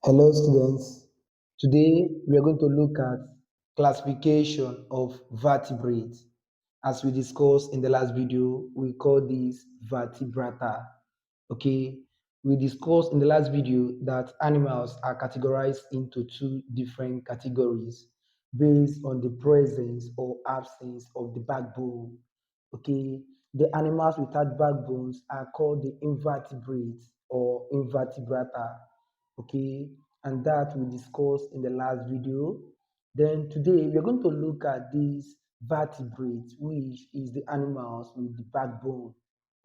Hello students, today we are going to look at classification of vertebrates. As we discussed in the last video, we call these vertebrata. Okay, we discussed in the last video that animals are categorized into two different categories based on the presence or absence of the backbone. Okay, the animals without backbones are called the invertebrates or invertebrata. Okay, and that we discussed in the last video. Then today we are going to look at these vertebrates, which is the animals with the backbone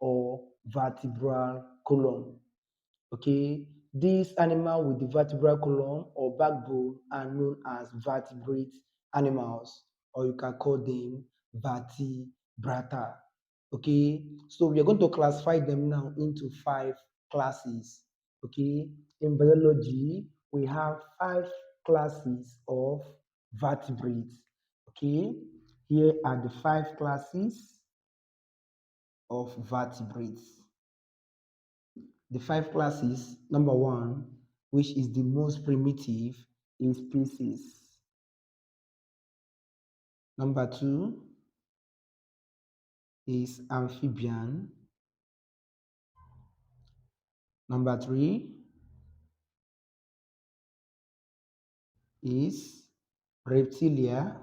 or vertebral column. Okay, these animals with the vertebral column or backbone are known as vertebrate animals, or you can call them vertebrata. Okay, so we are going to classify them now into five classes. Okay, in biology, we have five classes of vertebrates. Okay, here are the five classes of vertebrates. The five classes, number one, which is the most primitive, is Pisces. Number two is Amphibian. Number three is Reptilia.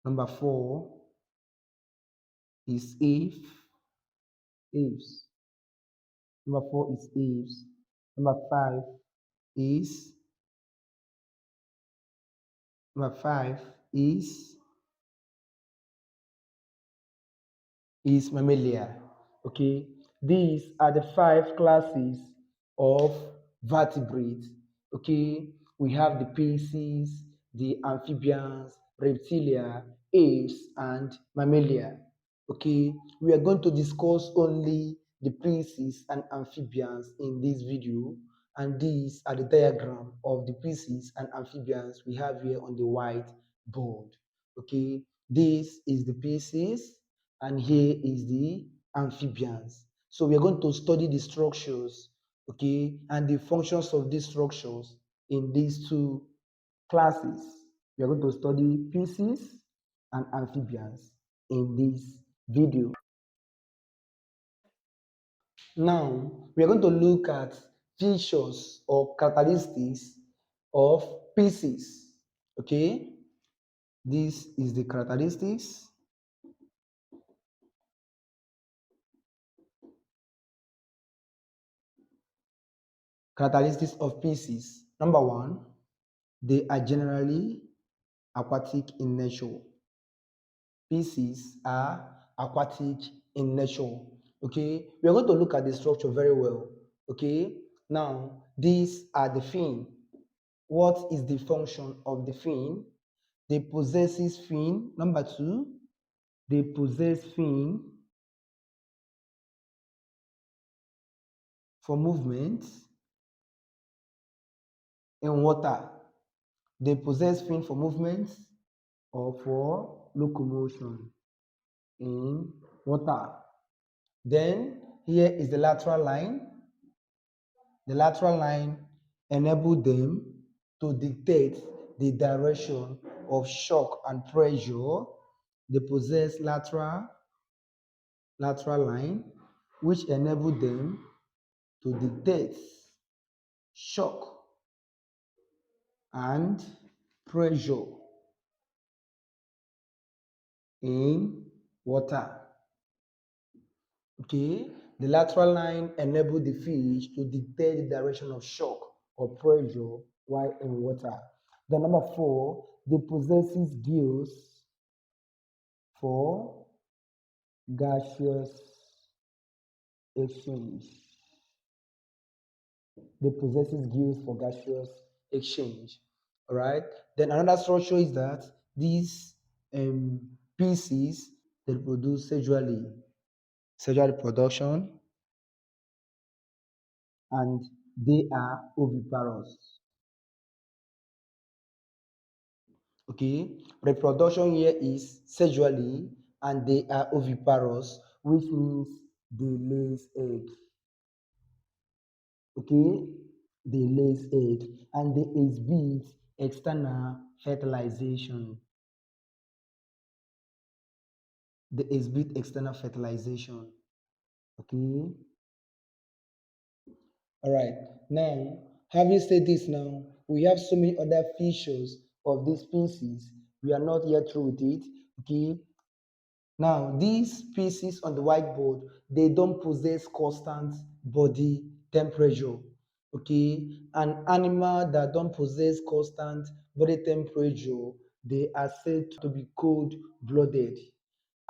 Number four is Apes. Number four is Apes. Number five is number five is Mammalia. Okay, these are the five classes of vertebrates. Okay, we have the Pisces, the amphibians, reptilia, apes, and mammalia. Okay, we are going to discuss only the Pisces and amphibians in this video, and these are the diagram of the Pisces and amphibians we have here on the white board. Okay, this is the Pisces and here is the amphibians. So we are going to study the structures, okay, and the functions of these structures in these two classes. We are going to study Pisces and amphibians in this video. Now, we are going to look at features or characteristics of Pisces, okay? This is the characteristics of Pisces. Number one, they are generally aquatic in nature. Species are aquatic in nature. Okay, we are going to look at the structure very well. Okay, now these are the fin. What is the function of the fin? They possesses fin. Number two, they possess fin for movement in water. They possess fin for movement or for locomotion in water. Then here is the lateral line. The lateral line enables them to dictate the direction of shock and pressure. They possess lateral line, which enable them to dictate shock and pressure in water. Okay, the lateral line enables the fish to dictate the direction of shock or pressure while in water. The number four, they possesses gills for gaseous exchange. They possesses gills for gaseous exchange. All right. Then another structure is that these species they produce sexual reproduction, and they are oviparous. Okay, reproduction here is sexually and they are oviparous, which means they lays egg. Okay, They lays egg and they exhibit external fertilization. They exhibit external fertilization. Okay. All right. Now, having said this, now we have so many other features of this species. We are not yet through with it. Okay. Now, these species on the whiteboard, they don't possess constant body temperature. Okay, an animal that don't possess constant body temperature, they are said to be cold-blooded.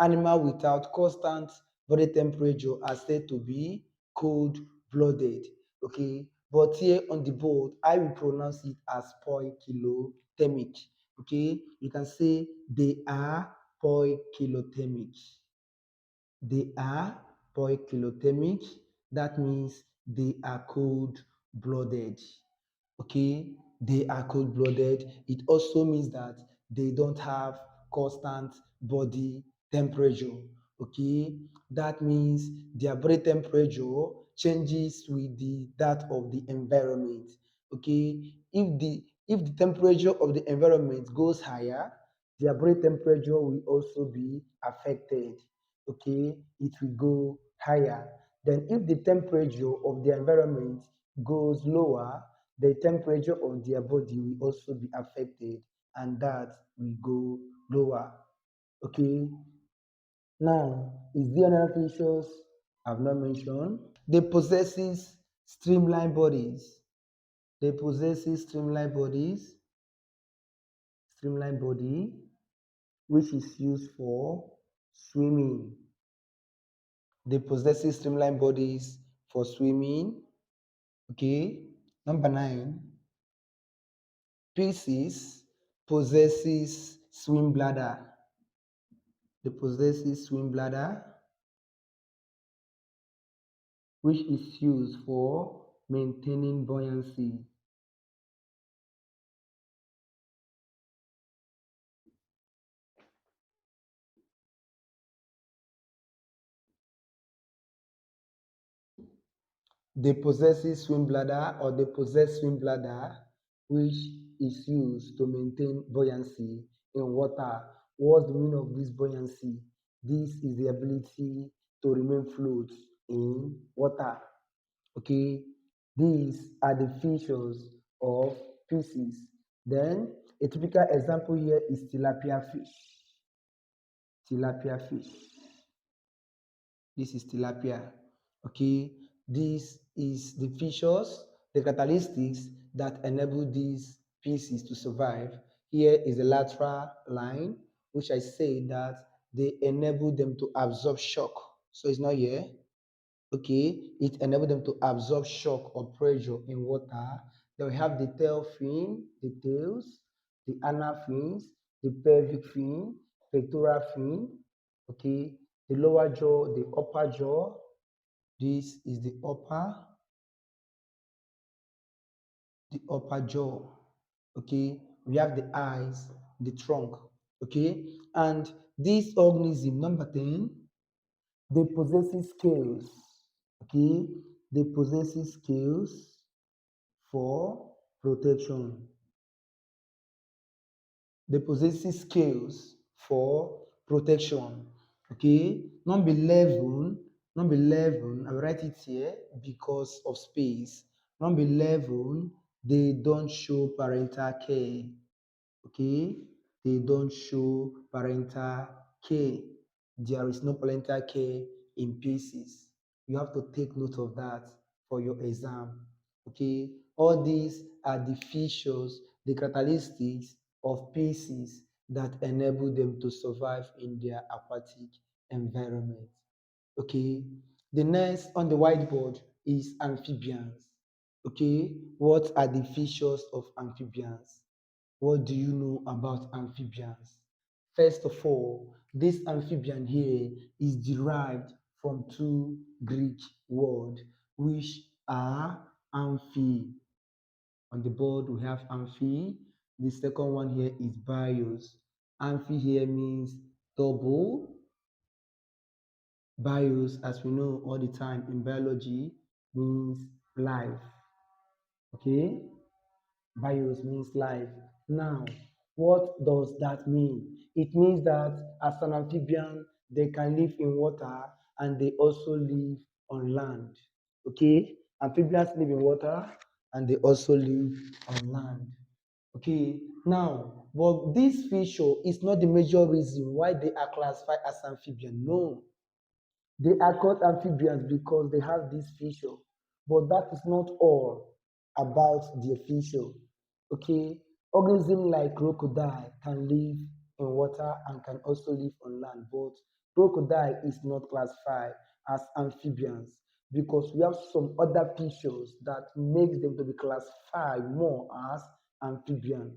Animal without constant body temperature are said to be cold-blooded. Okay, but here on the board, I will pronounce it as poikilothermic. Okay, you can say they are poikilothermic. They are poikilothermic. That means they are cold-blooded. Okay, they are cold-blooded. It also means that they don't have constant body temperature. Okay, that means their body temperature changes with the that of the environment. Okay, if the temperature of the environment goes higher, their body temperature will also be affected. Okay, it will go higher. Then if the temperature of the environment goes lower, the temperature of their body will also be affected, and that will go lower. Okay, now is there another features I've not mentioned? They possesses streamlined bodies. They possesses streamlined body, which is used for swimming. They possesses streamlined bodies for swimming. Okay. Number 9, Pisces possesses swim bladder. They possesses swim bladder, which is used for maintaining buoyancy. They possesses swim bladder or they possess swim bladder, which is used to maintain buoyancy in water. What's the meaning of this buoyancy? This is the ability to remain float in water. Okay, these are the features of Pisces. Then a typical example here is tilapia fish. Tilapia fish. This is tilapia. Okay, this is the features, the characteristics that enable these species to survive. Here is the lateral line, which I say that they enable them to absorb shock. So it's not here. Okay, it enables them to absorb shock or pressure in water. Then we have the tail fin, the tails, the anal fins, the pelvic fin, pectoral fin. Okay, the lower jaw, the upper jaw. This is the upper jaw. Okay, we have the eyes, the trunk. Okay, and this organism, number 10, they possesses scales. Okay, they possesses scales for protection. They possesses scales for protection. Okay, number 11, I will write it here because of space. Number 11, they don't show parental care. Okay, they don't show parental care. There is no parental care in Pisces. You have to take note of that for your exam. Okay, all these are the features, the characteristics of Pisces that enable them to survive in their aquatic environment. Okay, the next on the whiteboard is amphibians. Okay, what are the features of amphibians? What do you know about amphibians? First of all, this amphibian here is derived from two Greek words, which are amphi. On the board, we have amphi. The second one here is bios. Amphi here means double. Bios, as we know all the time in biology, means life. Okay, bios means life. Now, what does that mean? It means that as an amphibian, they can live in water and they also live on land. Okay, amphibians live in water and they also live on land. Okay, now, but this feature is not the major reason why they are classified as amphibian. No, they are called amphibians because they have this feature, but that is not all about their feature. Okay, organisms like crocodile can live in water and can also live on land, but crocodile is not classified as amphibians because we have some other features that makes them to be classified more as amphibian.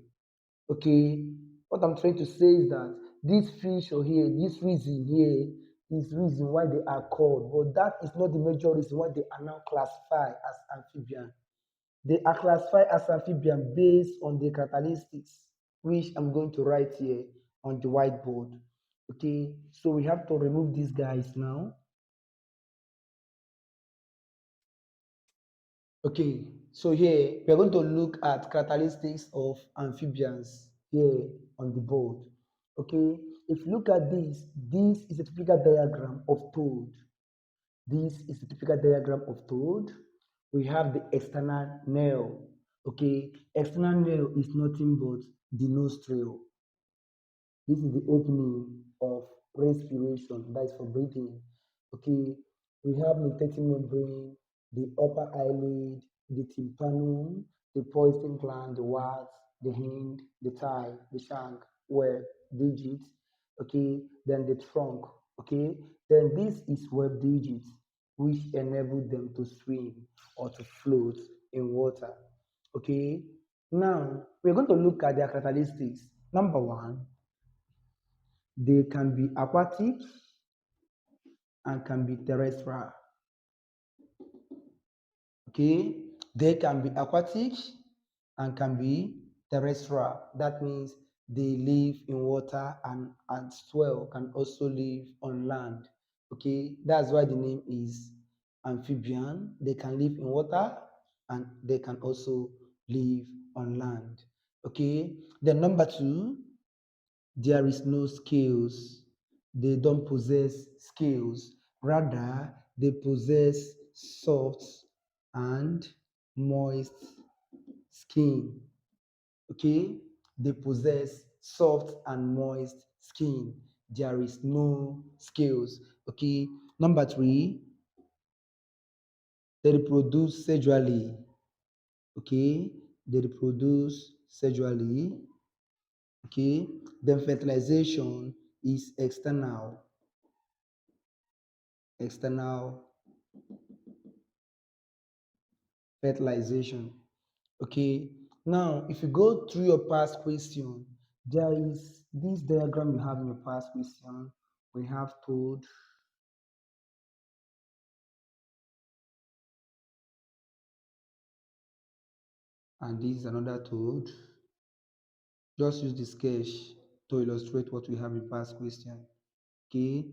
Okay, what I'm trying to say is that this feature here, this reason here, is reason why they are called, but that is not the major reason why they are now classified as amphibian. They are classified as amphibian based on the characteristics, which I'm going to write here on the whiteboard. Okay, so we have to remove these guys now. Okay, so here we are going to look at characteristics of amphibians here on the board. Okay, if you look at this is a typical diagram of toad. This is the typical diagram of toad. We have the external nail. Okay, external nail is nothing but the nostril. This is the opening of respiration, that is for breathing. Okay, we have the membrane, the upper eyelid, the tympanum, the poison gland, the warts, the hand, the thigh, the shank, web, digits. Okay, then the trunk. Okay, then this is web digits, which enable them to swim or to float in water. Okay, now we're going to look at their characteristics. Number one, they can be aquatic and can be terrestrial. Okay, they can be aquatic and can be terrestrial. That means they live in water and as well can also live on land. Okay, that's why the name is amphibian. They can live in water and they can also live on land. Okay, then number two, there is no scales. They don't possess scales. Rather, they possess soft and moist skin. Okay? They possess soft and moist skin. There is no scales. Okay? Number three, they reproduce sexually. Okay? They reproduce sexually. Okay? Then fertilization is external fertilization. Okay, now if you go through your past question, there is this diagram you have in your past question. We have told, and this is another told. Just use the sketch to illustrate what we have in past question. Okay,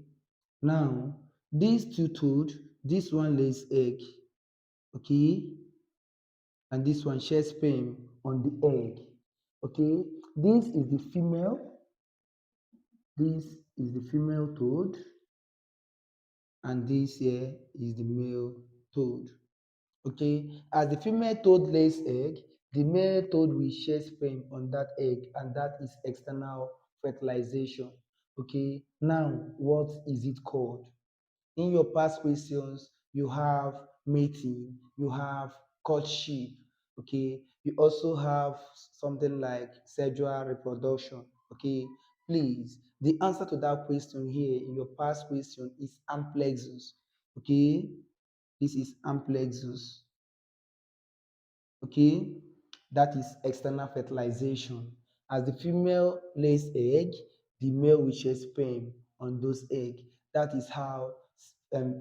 now these two told, this one lays egg. Okay, and this one shares sperm on the egg. Okay, this is the female. This is the female toad, and this here is the male toad. Okay, as the female toad lays egg, the male toad will share sperm on that egg, and that is external fertilization. Okay, now what is it called? In your past questions, you have mating, you have courtship, okay, you also have something like sexual reproduction. Okay, please, the answer to that question here in your past question is amplexus. Okay, this is amplexus. Okay, that is external fertilization. As the female lays egg, the male will share sperm on those egg. That is how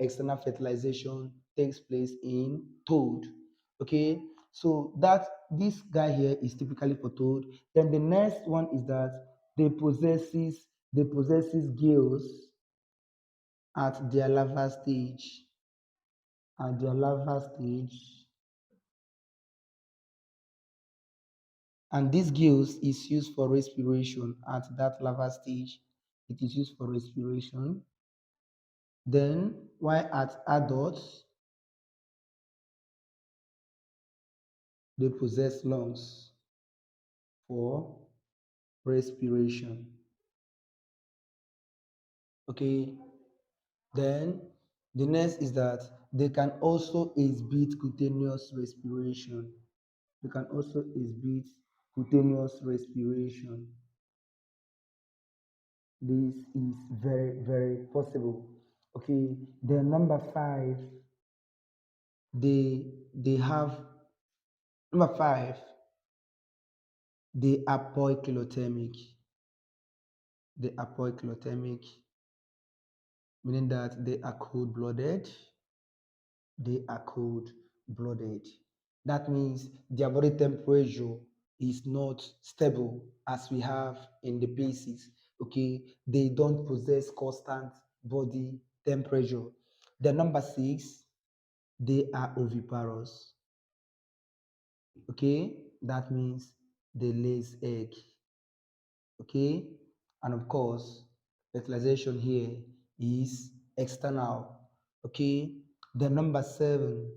external fertilization takes place in toad. Okay, so that this guy here is typically for toad. Then the next one is that they possesses gills at their larval stage. At their larval stage, And this gills is used for respiration at that larval stage. It is used for respiration. Then, while at adults, they possess lungs for respiration. Okay, then the next is that they can also exhibit cutaneous respiration. They can also exhibit cutaneous respiration. This is very, very possible. Okay, then number five, they have number five, they are poikilothermic. They are poikilothermic, meaning that they are cold-blooded. They are cold-blooded. That means their body temperature is not stable as we have in the Pisces. Okay, they don't possess constant body temperature. The number six, they are oviparous. Okay, that means they lays egg. Okay, and of course, fertilization here is external. Okay, the number seven,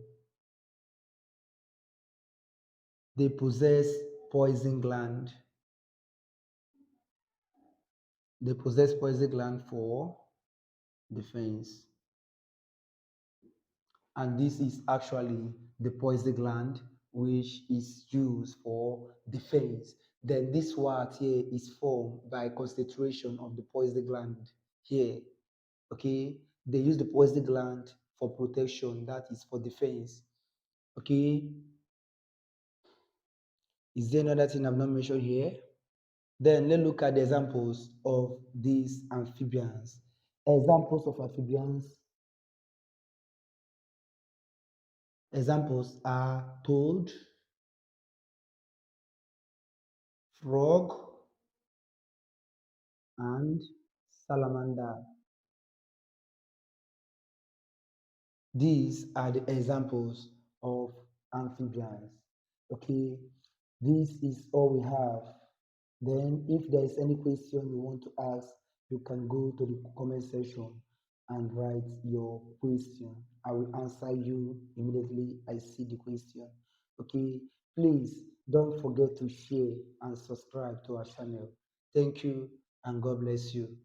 they possess poison gland. They possess poison gland for defense. And this is actually the poison gland which is used for defense. Then this word here is formed by concentration of the poison gland here. Okay, they use the poison gland for protection, that is for defense. Okay, is there another thing I've not mentioned here? Then let's look at the examples of these amphibians. Examples of amphibians. Examples are toad, frog, and salamander. These are the examples of amphibians. Okay, this is all we have. Then, if there is any question you want to ask, you can go to the comment section and write your question. I will answer you immediately I see the question. Okay, please don't forget to share and subscribe to our channel. Thank you and God bless you.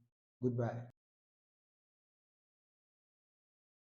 Goodbye.